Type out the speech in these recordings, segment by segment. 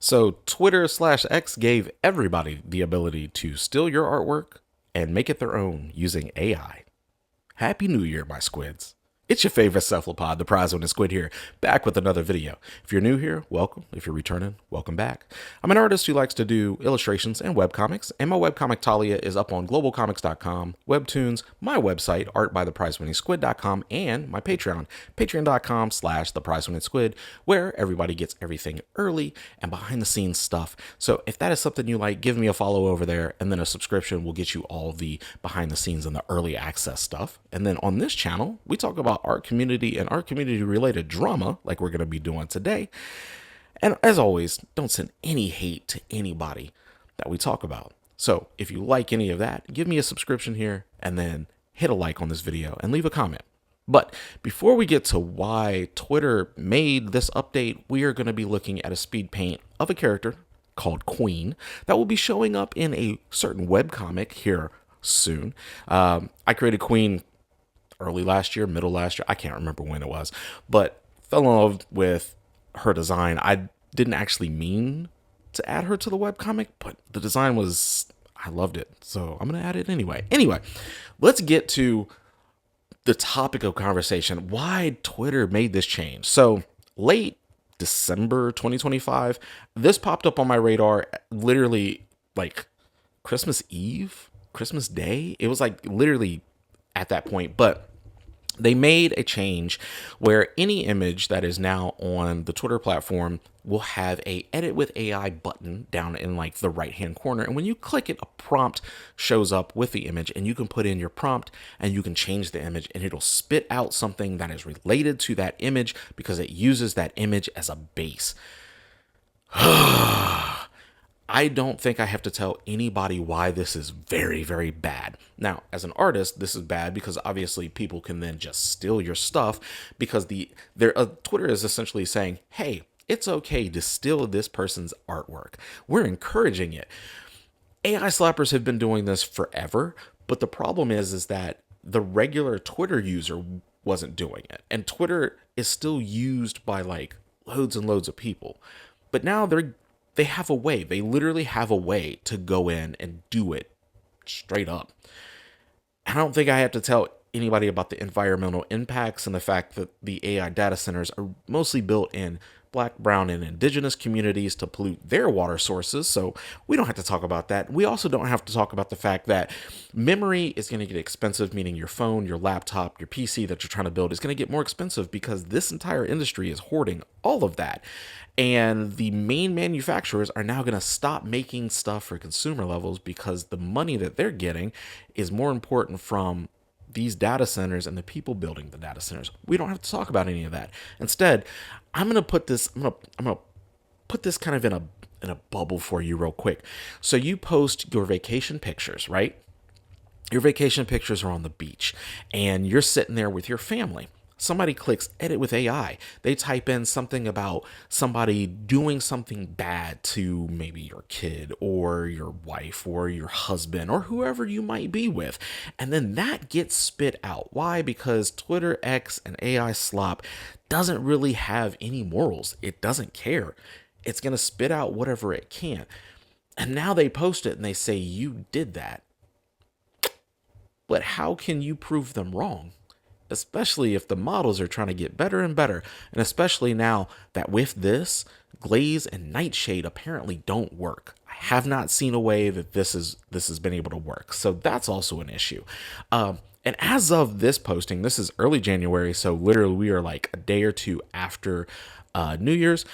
So Twitter/X gave everybody the ability to steal your artwork and make it their own using AI. Happy New Year, my squids. It's your favorite cephalopod, the prize winning squid here, back with another video. If you're new here, welcome. If you're returning, welcome back. I'm an artist who likes to do illustrations and webcomics, and my webcomic Taliah is up on globalcomics.com, Webtoons, my website, artbytheprizewinningsquid.com, and my Patreon, patreon.com/theprizewinningsquid, where everybody gets everything early and behind the scenes stuff. So if that is something you like, give me a follow over there, and then a subscription will get you all the behind the scenes and the early access stuff. And then on this channel, we talk about art community and art community related drama like we're going to be doing today. And as always, don't send any hate to anybody that we talk about. So if you like any of that, give me a subscription here and then hit a like on this video and leave a comment. But before we get to why Twitter made this update, we are going to be looking at a speed paint of a character called Queen that will be showing up in a certain webcomic here soon. I created Queen early last year, middle last year. I can't remember when it was, but fell in love with her design. I didn't actually mean to add her to the webcomic, but the design I loved it. So I'm going to add it anyway. Anyway, let's get to the topic of conversation, why Twitter made this change. So late December 2025, this popped up on my radar literally like Christmas Eve, Christmas Day. It was like literally at that point, but they made a change where any image that is now on the Twitter platform will have a edit with AI button down in like the right hand corner. And when you click it, a prompt shows up with the image and you can put in your prompt and you can change the image and it'll spit out something that is related to that image because it uses that image as a base. I don't think I have to tell anybody why this is very, very bad. Now, as an artist, this is bad because obviously people can then just steal your stuff because Twitter is essentially saying, hey, it's okay to steal this person's artwork. We're encouraging it. AI slappers have been doing this forever, but the problem is that the regular Twitter user wasn't doing it. And Twitter is still used by like loads and loads of people. But now they have a way. They literally have a way to go in and do it straight up. I don't think I have to tell anybody about the environmental impacts and the fact that the AI data centers are mostly built in Black, brown, and indigenous communities to pollute their water sources. So we don't have to talk about that. We also don't have to talk about the fact that memory is going to get expensive, meaning your phone, your laptop, your PC that you're trying to build is going to get more expensive because this entire industry is hoarding all of that. And the main manufacturers are now going to stop making stuff for consumer levels because the money that they're getting is more important from these data centers and the people building the data centers. We don't have to talk about any of that. Instead, I'm going to put this kind of in a bubble for you real quick. So you post your vacation pictures, right? Your vacation pictures are on the beach and you're sitting there with your family. Somebody clicks edit with AI. They type in something about somebody doing something bad to maybe your kid or your wife or your husband or whoever you might be with. And then that gets spit out. Why? Because Twitter, X, and AI slop doesn't really have any morals. It doesn't care. It's going to spit out whatever it can. And now they post it and they say, you did that. But how can you prove them wrong? Especially if the models are trying to get better and better. And especially now that with this, glaze and nightshade apparently don't work. I have not seen a way that this has been able to work. So that's also an issue. And as of this posting, this is early January. So literally we are like a day or two after New Year's.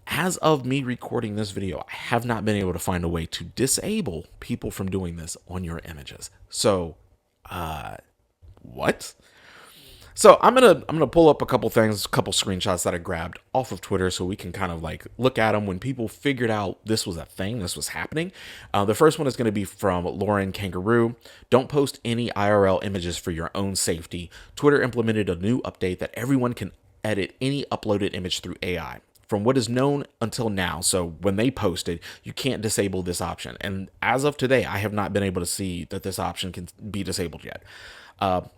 As of me recording this video, I have not been able to find a way to disable people from doing this on your images. So, what? So I'm gonna pull up a couple things, a couple screenshots that I grabbed off of Twitter so we can kind of like look at them when people figured out this was a thing, this was happening. The first one is going to be from Lauren Kangaroo. Don't post any IRL images for your own safety. Twitter implemented a new update that everyone can edit any uploaded image through AI. From what is known until now, so when they posted, you can't disable this option. And as of today, I have not been able to see that this option can be disabled yet.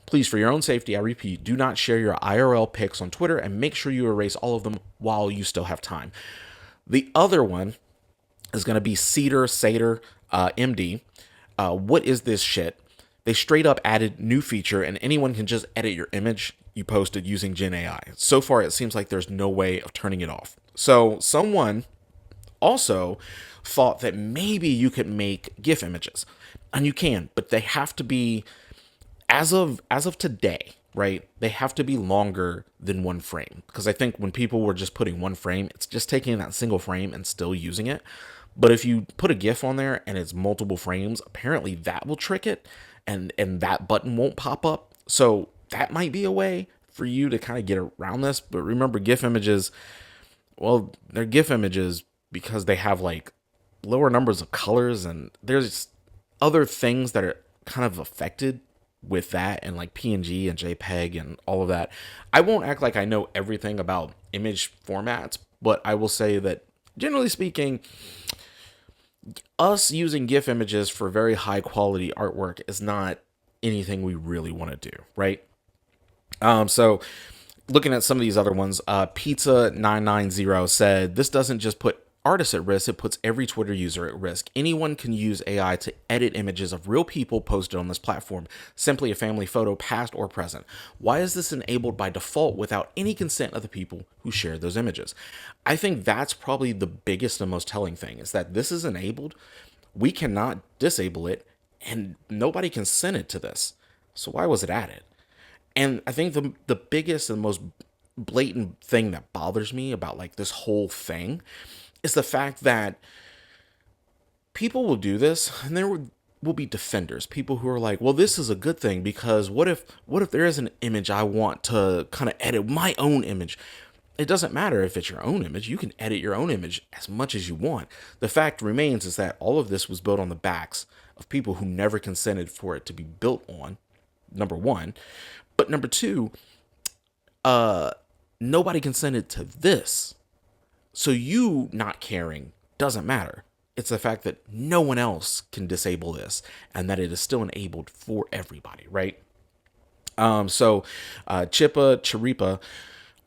Please, for your own safety, I repeat, do not share your IRL pics on Twitter and make sure you erase all of them while you still have time. The other one is going to be Cedar Sater MD. What is this shit? They straight up added new feature, and anyone can just edit your image you posted using Gen AI. So far, it seems like there's no way of turning it off. So someone also thought that maybe you could make GIF images, and you can, but they have to be as of today, right? They have to be longer than one frame, because I think when people were just putting one frame, it's just taking that single frame and still using it. But if you put a GIF on there and it's multiple frames, apparently that will trick it, and that button won't pop up. So that might be a way for you to kind of get around this. But remember, GIF images, well, they're GIF images because they have like lower numbers of colors, and there's other things that are kind of affected with that, and like PNG and JPEG and all of that. I won't act like I know everything about image formats, but I will say that generally speaking, us using GIF images for very high quality artwork is not anything we really want to do, right? So looking at some of these other ones, Pizza 990 said this doesn't just put artists at risk, it puts every Twitter user at risk. Anyone can use AI to edit images of real people posted on this platform, simply a family photo, past or present. Why is this enabled by default without any consent of the people who share those images? I think that's probably the biggest and most telling thing, is that this is enabled. We cannot disable it, and nobody consented to this. So why was it added? And I think the biggest and most blatant thing that bothers me about like this whole thing is the fact that people will do this, and there will be defenders, people who are like, well, this is a good thing, because what if there is an image I want to kind of edit, my own image? It doesn't matter if it's your own image. You can edit your own image as much as you want. The fact remains is that all of this was built on the backs of people who never consented for it to be built on, number one. But number two, nobody consented to this. So you not caring doesn't matter. It's the fact that no one else can disable this, and that it is still enabled for everybody, right? So Chippa Chiripa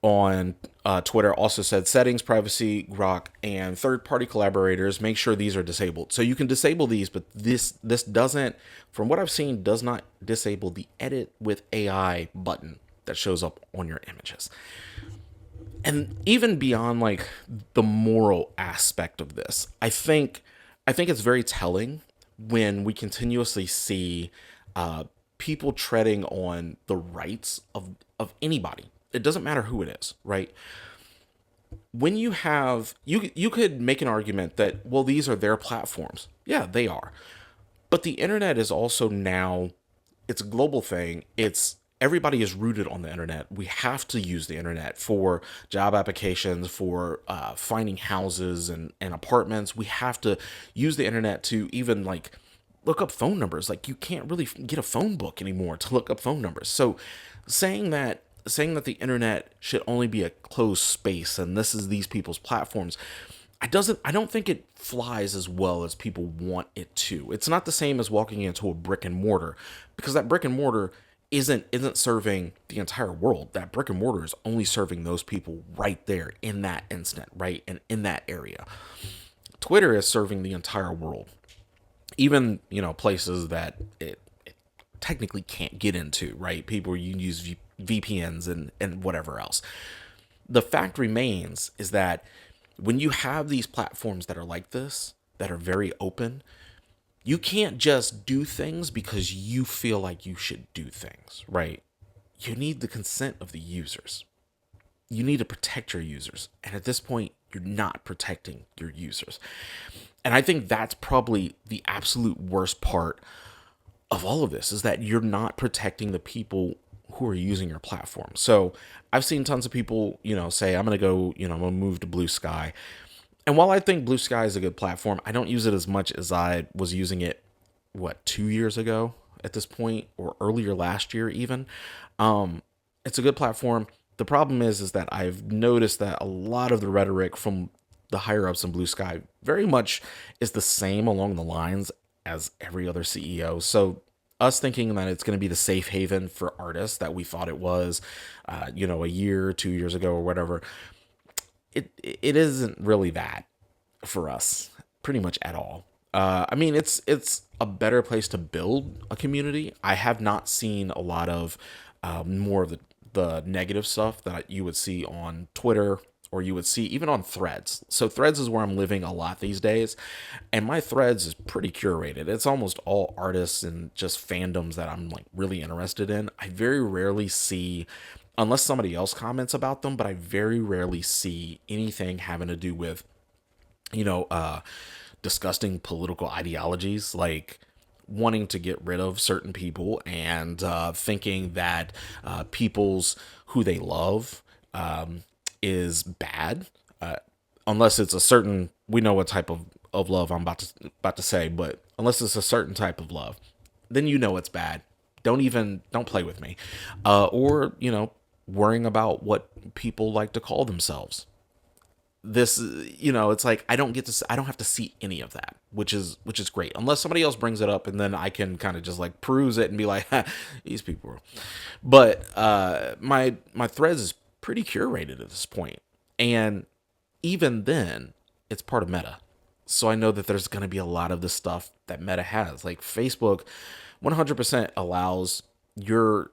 on Twitter also said settings, privacy, grok, and third-party collaborators, make sure these are disabled. So you can disable these, but this doesn't, from what I've seen, does not disable the edit with AI button that shows up on your images. And even beyond like the moral aspect of this, I think it's very telling when we continuously see people treading on the rights of anybody. It doesn't matter who it is, right? When you have you could make an argument that, well, these are their platforms. Yeah, they are. But the internet is also now, it's a global thing. It's everybody is rooted on the internet. We have to use the internet for job applications, for finding houses and apartments. We have to use the internet to even like look up phone numbers. Like you can't really get a phone book anymore to look up phone numbers. So saying that the internet should only be a closed space and this is these people's platforms, I don't think it flies as well as people want it to. It's not the same as walking into a brick and mortar, because that brick and mortar isn't serving the entire world. That brick and mortar is only serving those people right there in that instant, right? And in that area. Twitter is serving the entire world. Even, places that it technically can't get into, right? People use VPNs and whatever else. The fact remains is that when you have these platforms that are like this, that are very open, you can't just do things because you feel like you should do things, right? You need the consent of the users. You need to protect your users. And at this point, you're not protecting your users. And I think that's probably the absolute worst part of all of this, is that you're not protecting the people who are using your platform. So I've seen tons of people, say, I'm going to go, I'm going to move to Blue Sky. And while I think Blue Sky is a good platform, I don't use it as much as I was using it, 2 years ago at this point, or earlier last year even. It's a good platform. The problem is that I've noticed that a lot of the rhetoric from the higher ups in Blue Sky very much is the same along the lines as every other CEO. So us thinking that it's going to be the safe haven for artists that we thought it was, a year, 2 years ago or whatever, it isn't really that. for us pretty much at all. I mean, it's a better place to build a community. I have not seen a lot of more of the negative stuff that you would see on Twitter or you would see even on Threads. So Threads is where I'm living a lot these days, and my Threads is pretty curated. It's almost all artists and just fandoms that I'm like really interested in. I very rarely see, unless somebody else comments about them, but I very rarely see anything having to do with, you know, disgusting political ideologies, like wanting to get rid of certain people and thinking that people's who they love is bad, unless it's a certain, we know what type of love I'm about to say, but unless it's a certain type of love, then you know it's bad. Don't play with me, or worrying about what people like to call themselves. This, it's like I don't have to see any of that, which is great, unless somebody else brings it up, and then I can kind of just like peruse it and be like, ha, these people. But my Threads is pretty curated at this point, and even then it's part of Meta, so I know that there's going to be a lot of the stuff that Meta has. Like Facebook 100% allows your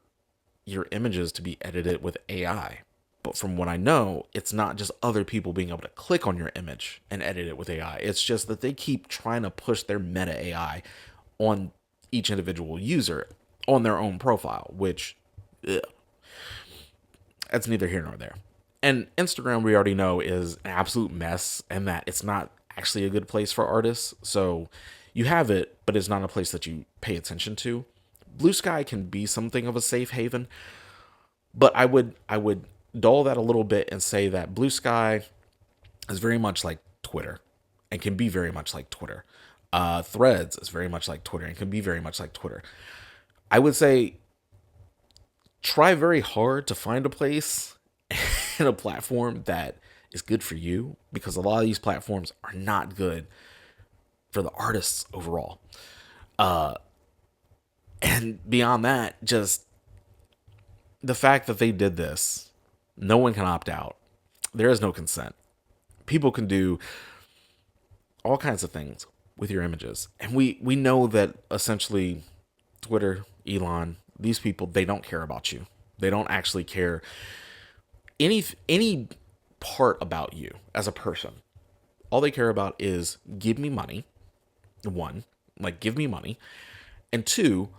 images to be edited with AI. But from what I know, it's not just other people being able to click on your image and edit it with AI. It's just that they keep trying to push their meta AI on each individual user on their own profile, which, ugh, that's neither here nor there. And Instagram, we already know, is an absolute mess, and that it's not actually a good place for artists. So you have it, but it's not a place that you pay attention to. Blue Sky can be something of a safe haven, but I would dull that a little bit and say that Blue Sky is very much like Twitter and can be very much like Twitter. Threads is very much like Twitter and can be very much like Twitter. I would say try very hard to find a place and a platform that is good for you, because a lot of these platforms are not good for the artists overall. And beyond that, just the fact that they did this, no one can opt out. There is no consent. People can do all kinds of things with your images. And we know that essentially Twitter, Elon, these people, they don't care about you. They don't actually care any part about you as a person. All they care about is give me money. One, like give me money. And two,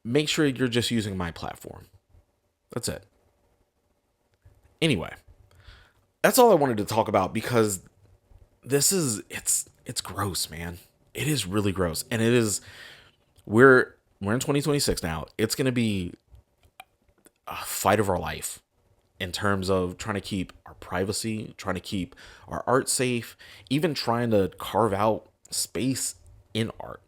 make sure you're just using my platform. That's it. Anyway, that's all I wanted to talk about, because it's gross, man. It is really gross. And it is, we're in 2026 now. It's going to be a fight of our life in terms of trying to keep our privacy, trying to keep our art safe, even trying to carve out space in art.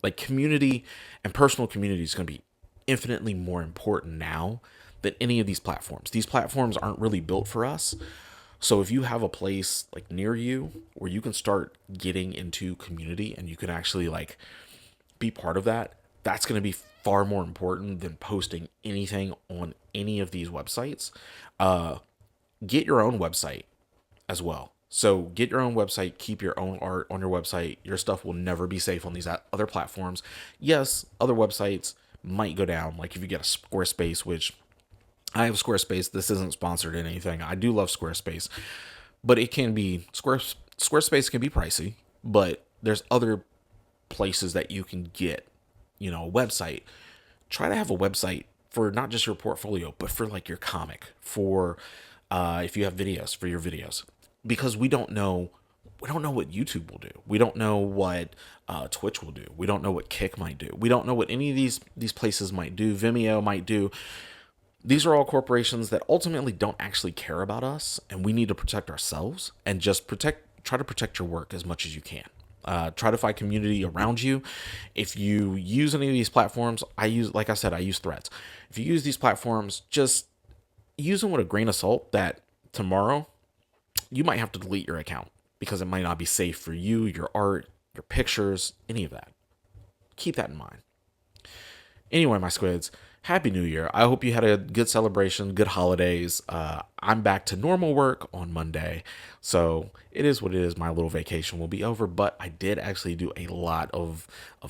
Like community and personal community is going to be infinitely more important now than any of these platforms. These platforms aren't really built for us. So if you have a place like near you where you can start getting into community and you can actually like be part of that, that's going to be far more important than posting anything on any of these websites. Get your own website as well. So get your own website, keep your own art on your website. Your stuff will never be safe on these other platforms. Yes, other websites might go down. Like if you get a Squarespace, which I have Squarespace. This isn't sponsored in anything. I do love Squarespace, but it can be Squarespace can be pricey, but there's other places that you can get, a website. Try to have a website for not just your portfolio, but for like your comic, for if you have videos, for your videos, because we don't know what YouTube will do. We don't know what Twitch will do. We don't know what Kick might do. We don't know what any of these places might do. Vimeo might do. These are all corporations that ultimately don't actually care about us, and we need to protect ourselves and just try to protect your work as much as you can. Try to find community around you. If you use any of these platforms, like I said, I use Threads. If you use these platforms, just use them with a grain of salt that tomorrow you might have to delete your account because it might not be safe for you, your art, your pictures, any of that. Keep that in mind. Anyway, my squids, Happy New Year. I hope you had a good celebration, good holidays. I'm back to normal work on Monday. So it is what it is. My little vacation will be over, but I did actually do a lot of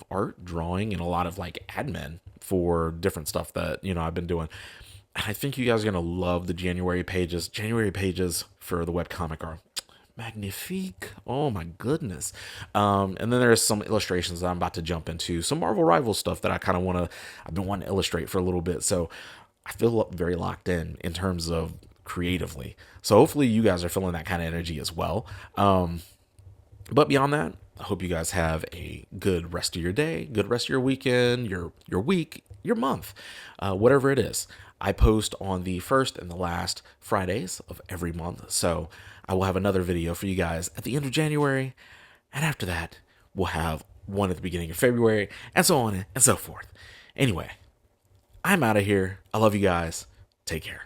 art, drawing, and a lot of like admin for different stuff that, I've been doing. And I think you guys are going to love the January pages. January pages for the webcomic are magnifique. Oh my goodness. And then there's some illustrations that I'm about to jump into, some Marvel Rival stuff that I've been wanting to illustrate for a little bit. So I feel very locked in terms of creatively. So hopefully you guys are feeling that kind of energy as well. But beyond that, I hope you guys have a good rest of your day, good rest of your weekend, your week, your month, whatever it is. I post on the first and the last Fridays of every month, so I will have another video for you guys at the end of January, and after that, we'll have one at the beginning of February, and so on and so forth. Anyway, I'm out of here. I love you guys. Take care.